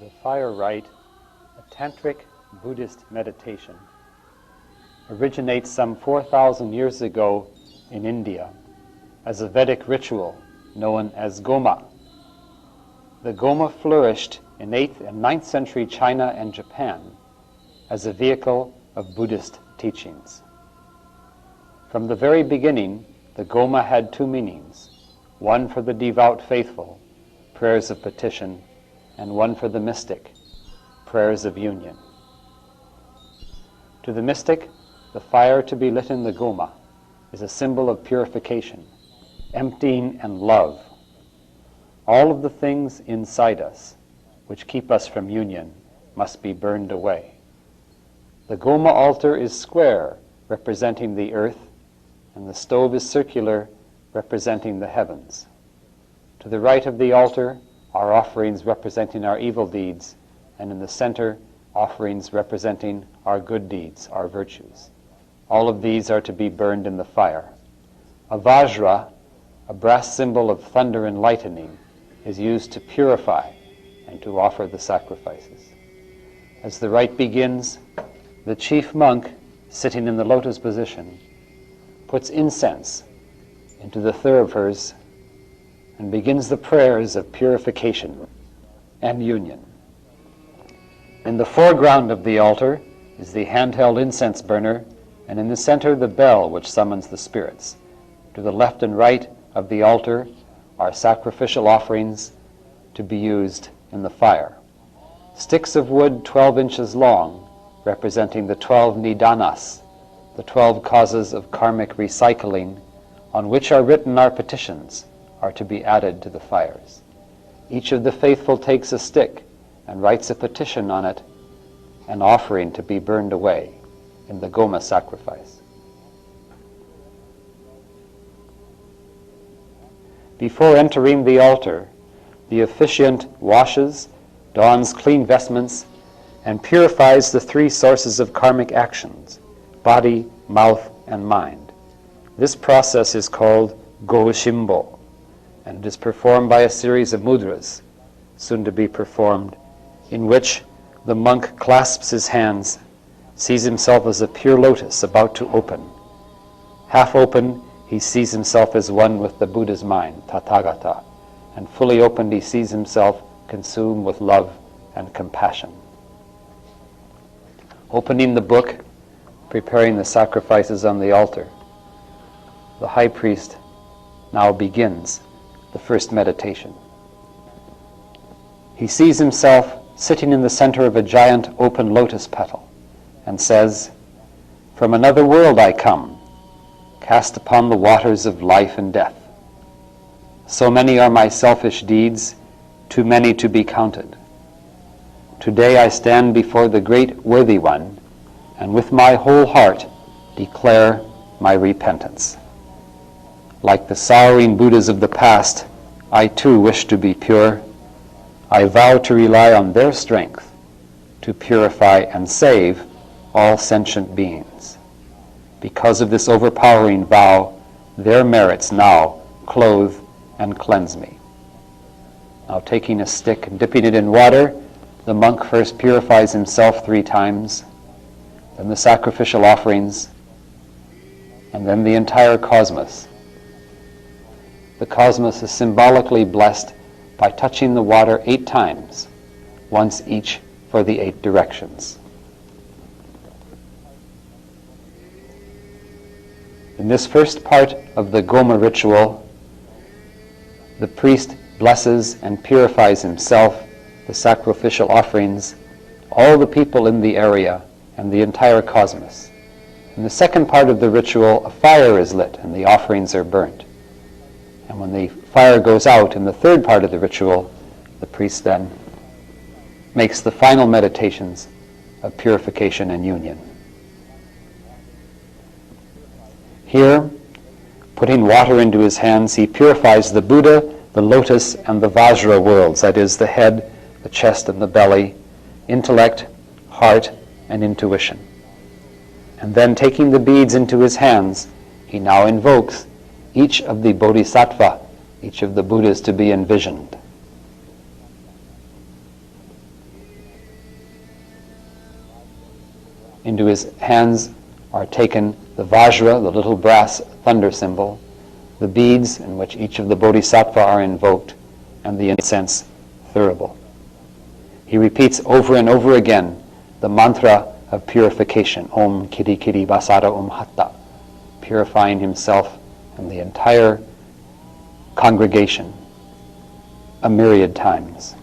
The fire rite, a tantric Buddhist meditation, originates some 4,000 years ago in India as a Vedic ritual known as Goma. The Goma flourished in 8th and 9th century China and Japan as a vehicle of Buddhist teachings. From the very beginning, the Goma had two meanings, one for the devout faithful, prayers of petition, and one for the mystic, prayers of union. To the mystic, the fire to be lit in the Goma is a symbol of purification, emptying and love. All of the things inside us which keep us from union must be burned away. The Goma altar is square, representing the earth, and the stove is circular, representing the heavens. To the right of the altar are offerings representing our evil deeds, and in the center, offerings representing our good deeds, our virtues. All of these are to be burned in the fire. A vajra, a brass symbol of thunder and lightning, is used to purify and to offer the sacrifices. As the rite begins, the chief monk, sitting in the lotus position, puts incense into the thoroughfares and begins the prayers of purification and union. In the foreground of the altar is the handheld incense burner, and in the center the bell which summons the spirits. To the left and right of the altar are sacrificial offerings to be used in the fire. Sticks of wood 12 inches long, representing the 12 nidanas, the 12 causes of karmic recycling, on which are written our petitions, are to be added to the fires. Each of the faithful takes a stick and writes a petition on it, an offering to be burned away in the Goma sacrifice. Before entering the altar, the officiant washes, dons clean vestments, and purifies the three sources of karmic actions, body, mouth, and mind. This process is called Go Shimbo, and it is performed by a series of mudras, soon to be performed, in which the monk clasps his hands, sees himself as a pure lotus about to open. Half open, he sees himself as one with the Buddha's mind, Tathagata, and fully opened he sees himself consumed with love and compassion. Opening the book, preparing the sacrifices on the altar, the high priest now begins the first meditation. He sees himself sitting in the center of a giant open lotus petal and says, "From another world I come, cast upon the waters of life and death. So many are my selfish deeds, too many to be counted. Today I stand before the great worthy one, and with my whole heart declare my repentance. Like the sorrowing Buddhas of the past, I too wish to be pure. I vow to rely on their strength to purify and save all sentient beings. Because of this overpowering vow, their merits now clothe and cleanse me." Now taking a stick and dipping it in water, the monk first purifies himself 3 times, then the sacrificial offerings, and then the entire cosmos. The cosmos is symbolically blessed by touching the water 8 times, once each for the 8 directions. In this first part of the Goma ritual, the priest blesses and purifies himself, the sacrificial offerings, all the people in the area, and the entire cosmos. In the second part of the ritual, a fire is lit and the offerings are burnt. And when the fire goes out in the third part of the ritual, the priest then makes the final meditations of purification and union. Here, putting water into his hands, he purifies the Buddha, the lotus, and the Vajra worlds, that is, the head, the chest, and the belly, intellect, heart, and intuition. And then, taking the beads into his hands, he now invokes each of the Bodhisattva, each of the Buddhas to be envisioned. Into his hands are taken the Vajra, the little brass thunder symbol, the beads in which each of the Bodhisattva are invoked, and the incense thurible. He repeats over and over again the mantra of purification, Om Kiri Kiri Basara Hatta, purifying himself and the entire congregation a myriad times.